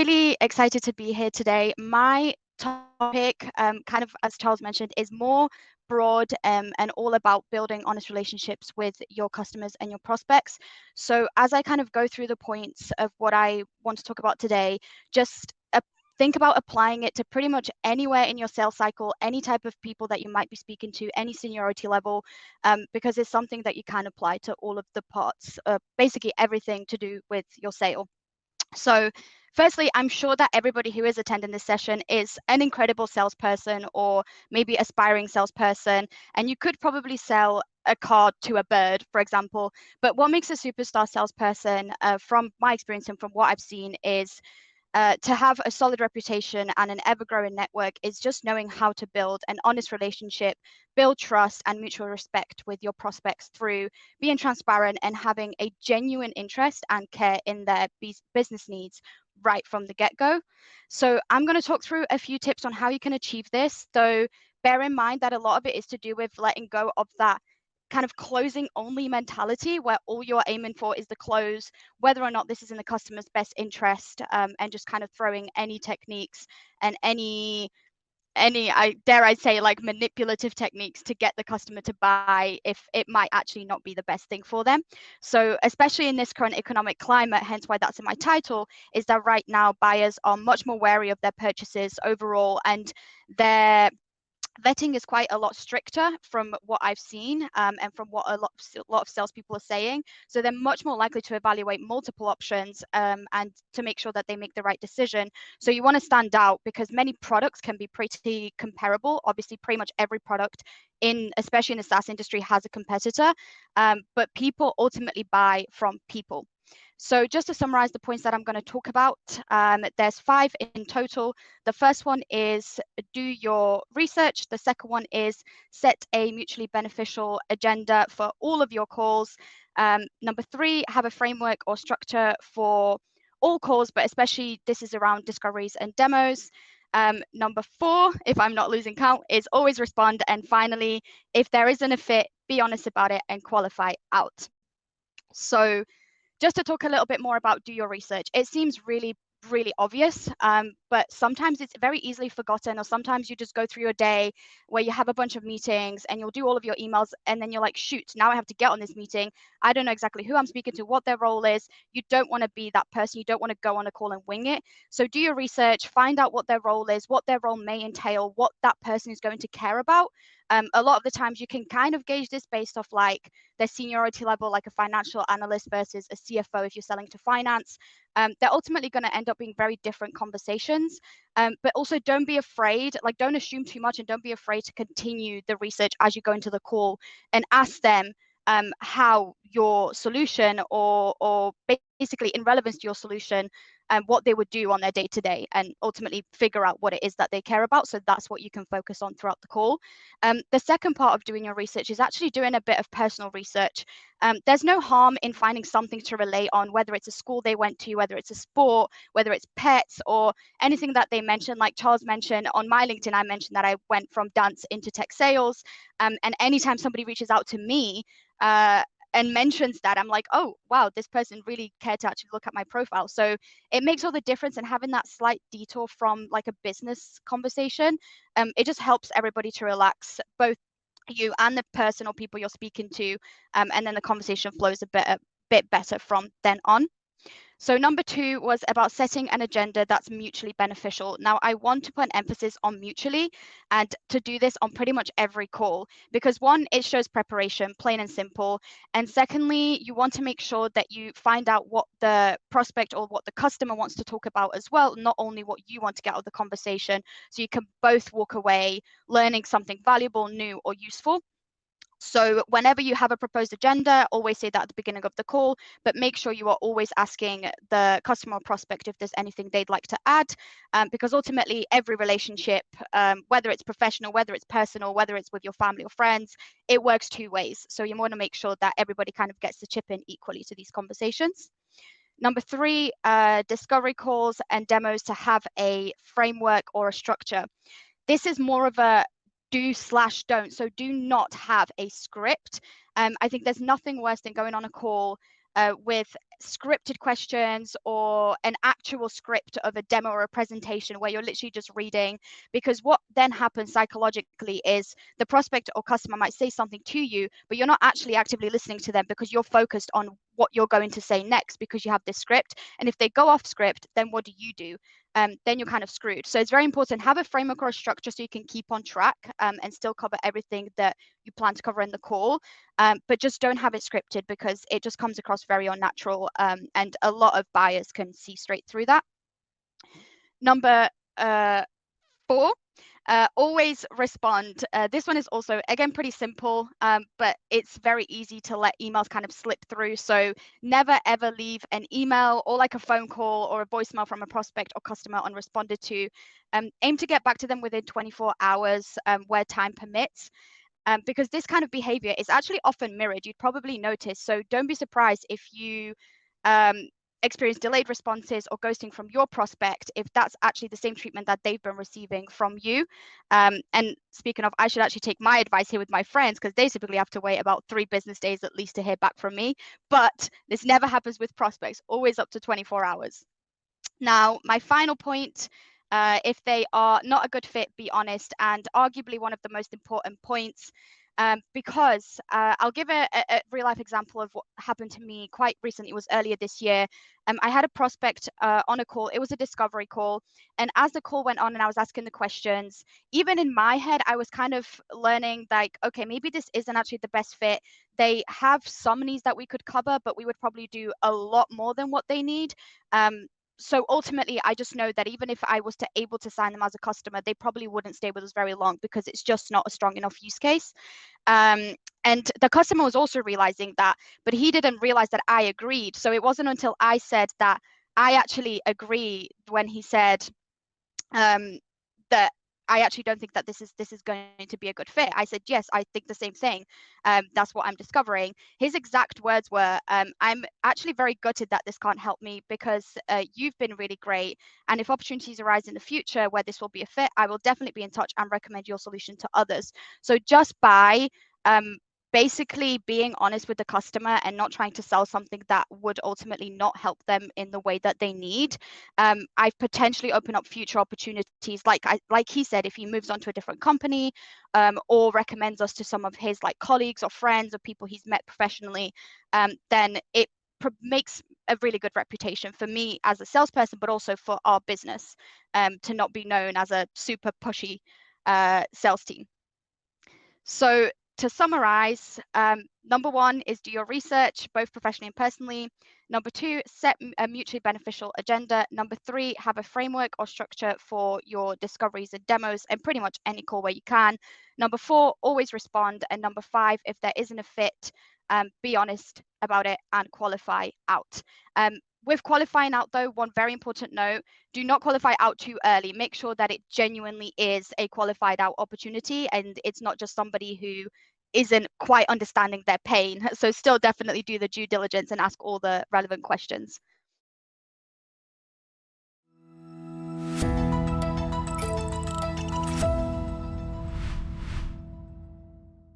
really excited to be here today. My topic, kind of as Charles mentioned, is more broad and all about building honest relationships with your customers and your prospects. So as I kind of go through the points of what I want to talk about today, just think about applying it to pretty much anywhere in your sales cycle, any type of people that you might be speaking to, any seniority level, because it's something that you can apply to all of the parts, basically everything to do with your sale. So firstly, I'm sure that everybody who is attending this session is an incredible salesperson or maybe aspiring salesperson, and you could probably sell a card to a bird, for example. But what makes a superstar salesperson, from my experience and from what I've seen, is to have a solid reputation and an ever-growing network is just knowing how to build an honest relationship, build trust and mutual respect with your prospects through being transparent and having a genuine interest and care in their business needs right from the get-go. So I'm going to talk through a few tips on how you can achieve this, though bear in mind that a lot of it is to do with letting go of that kind of closing only mentality where all you're aiming for is the close, whether or not this is in the customer's best interest, and just kind of throwing any techniques and any I dare I say like manipulative techniques to get the customer to buy if it might actually not be the best thing for them. So especially in this current economic climate, hence why that's in my title, is that right now buyers are much more wary of their purchases overall, and their vetting is quite a lot stricter from what I've seen, and from what a lot of salespeople are saying. So they're much more likely to evaluate multiple options, and to make sure that they make the right decision. So you want to stand out because many products can be pretty comparable. Obviously, pretty much every product especially in the SaaS industry, has a competitor, but people ultimately buy from people. So just to summarize the points that I'm going to talk about, there's 5 in total. The first one is do your research. The second one is set a mutually beneficial agenda for all of your calls. Number 3, have a framework or structure for all calls, but especially this is around discoveries and demos. Number 4, if I'm not losing count, is always respond. And finally, if there isn't a fit, be honest about it and qualify out. So just to talk a little bit more about do your research, it seems really obvious, but sometimes it's very easily forgotten, or sometimes you just go through your day where you have a bunch of meetings and you'll do all of your emails and then you're like, shoot, now I have to get on this meeting. I don't know exactly who I'm speaking to, what their role is. You don't want to be that person. You don't want to go on a call and wing it. So do your research, find out what their role is, what their role may entail, what that person is going to care about. A lot of the times you can kind of gauge this based off like their seniority level, like a financial analyst versus a CFO if you're selling to finance. They're ultimately going to end up being very different conversations. But also don't be afraid, like don't assume too much and don't be afraid to continue the research as you go into the call and ask them how your solution or basically in relevance to your solution, what they would do on their day-to-day, and ultimately figure out what it is that they care about. So that's what you can focus on throughout the call. The second part of doing your research is actually doing a bit of personal research. There's no harm in finding something to relate on, whether it's a school they went to, whether it's a sport, whether it's pets, or anything that they mentioned. Like Charles mentioned on my LinkedIn, I mentioned that I went from dance into tech sales. And anytime somebody reaches out to me, and mentions that, I'm like, oh, wow, this person really cared to actually look at my profile. So it makes all the difference, and having that slight detour from like a business conversation, it just helps everybody to relax, both you and the person or people you're speaking to, and then the conversation flows a bit better from then on. So number 2 was about setting an agenda that's mutually beneficial. Now, I want to put an emphasis on mutually, and to do this on pretty much every call, because 1, it shows preparation, plain and simple. And secondly, you want to make sure that you find out what the prospect or what the customer wants to talk about as well, not only what you want to get out of the conversation. So you can both walk away learning something valuable, new, or useful. So whenever you have a proposed agenda, always say that at the beginning of the call, but make sure you are always asking the customer or prospect if there's anything they'd like to add, because ultimately every relationship, whether it's professional, whether it's personal, whether it's with your family or friends, it works 2 ways. So you want to make sure that everybody kind of gets to chip in equally to these conversations. Number 3, discovery calls and demos to have a framework or a structure. This is more of a do/don't. So do not have a script. I think there's nothing worse than going on a call with scripted questions or an actual script of a demo or a presentation where you're literally just reading, because what then happens psychologically is the prospect or customer might say something to you, but you're not actually actively listening to them because you're focused on what you're going to say next because you have this script. And if they go off script, then what do? Then you're kind of screwed. So it's very important, have a framework or a structure so you can keep on track and still cover everything that you plan to cover in the call. But just don't have it scripted because it just comes across very unnatural, and a lot of buyers can see straight through that. Number 4, always respond. This one is also, again, pretty simple, but it's very easy to let emails kind of slip through. So never, ever leave an email or like a phone call or a voicemail from a prospect or customer unresponded to. Aim to get back to them within 24 hours where time permits. Because this kind of behavior is actually often mirrored. You'd probably notice. So don't be surprised if you experience delayed responses or ghosting from your prospect, if that's actually the same treatment that they've been receiving from you. And speaking of, I should actually take my advice here with my friends, because they typically have to wait about 3 business days at least to hear back from me. But this never happens with prospects, always up to 24 hours. Now, my final point, if they are not a good fit, be honest, and arguably one of the most important points, because I'll give a real life example of what happened to me quite recently. It was earlier this year. I had a prospect on a call. It was a discovery call. And as the call went on and I was asking the questions, even in my head, I was kind of learning like, okay, maybe this isn't actually the best fit. They have some needs that we could cover, but we would probably do a lot more than what they need. So ultimately, I just know that even if I was able to sign them as a customer, they probably wouldn't stay with us very long because it's just not a strong enough use case. And the customer was also realizing that, but he didn't realize that I agreed. So it wasn't until I said that I actually agree when he said that I actually don't think that this is going to be a good fit. I said, yes, I think the same thing. That's what I'm discovering. His exact words were, I'm actually very gutted that this can't help me because you've been really great. And if opportunities arise in the future where this will be a fit, I will definitely be in touch and recommend your solution to others. So just by basically being honest with the customer and not trying to sell something that would ultimately not help them in the way that they need, I've potentially opened up future opportunities. Like he said, if he moves on to a different company or recommends us to some of his like colleagues or friends or people he's met professionally, then it makes a really good reputation for me as a salesperson, but also for our business, to not be known as a super pushy sales team. So to summarize, number 1 is do your research, both professionally and personally. Number 2, set a mutually beneficial agenda. Number 3, have a framework or structure for your discoveries and demos and pretty much any call where you can. Number 4, always respond. And number 5, if there isn't a fit, be honest about it and qualify out. With qualifying out, though, one very important note, do not qualify out too early. Make sure that it genuinely is a qualified out opportunity and it's not just somebody who isn't quite understanding their pain. So still definitely do the due diligence and ask all the relevant questions.